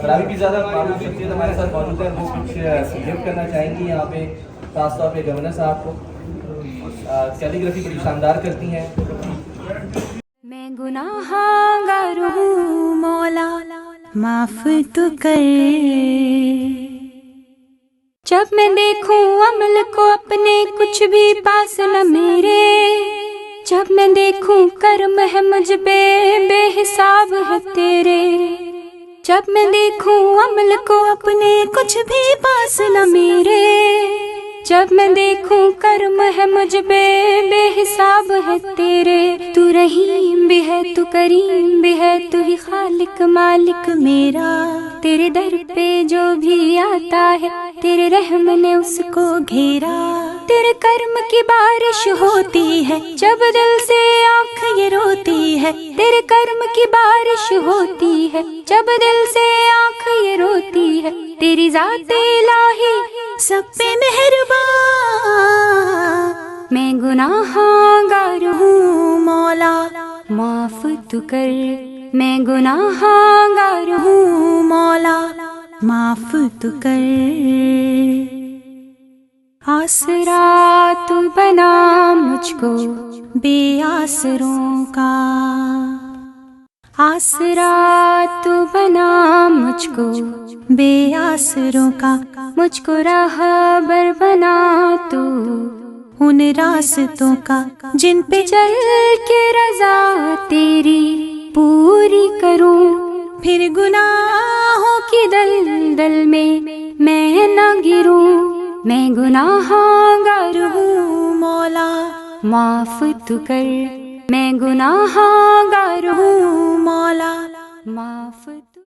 ابھی بھی زیادہ معلوم شخصیت ہمارے ساتھ موجود ہے، وہ کچھ گفٹ کرنا چاہیں گی یہاں پہ، خاص طور پہ گورنر صاحب کو. کیلیگرافی بڑی شاندار کرتی ہیں. میں گناہگار ہوں مولا معاف تو کر. جب میں دیکھوں عمل کو اپنے کچھ بھی پاس نہ میرے، جب میں دیکھوں کرم ہے مجھ پہ بے حساب ہے تیرے، جب میں دیکھوں عمل کو اپنے کچھ بھی پاس نہ میرے، جب میں دیکھوں کرم ہے مجھ پہ بے حساب ہے تیرے. تو رحیم بھی ہے تو کریم بھی ہے، تو ہی خالق مالک میرا. تیرے در پہ جو بھی آتا ہے تیرے رحم نے اس کو گھیرا. تیرے کرم کی بارش ہوتی ہے جب دل سے آنکھ یہ روتی ہے. تیرے کرم کی بارش ہوتی ہے جب دل سے آنکھ یہ روتی ہے. تیری ذات الہی سب پہ مہربان. میں گناہگار ہوں مولا معاف تو کر. میں گناہگار ہوں مولا معاف تو کر. آسرا تو بنا مجھ کو بے آسروں کا، آسرا تو بنا مجھ کو بے آسروں کا. مجھ کو راہبر بنا تو ان راستوں کا جن پہ چل کے رضا تیری پوری کروں. پھر گناہوں کی دلدل میں نہ گروں. میں گناہگار ہوں مولا معاف تو کر. میں گناہگار ہوں مولا معاف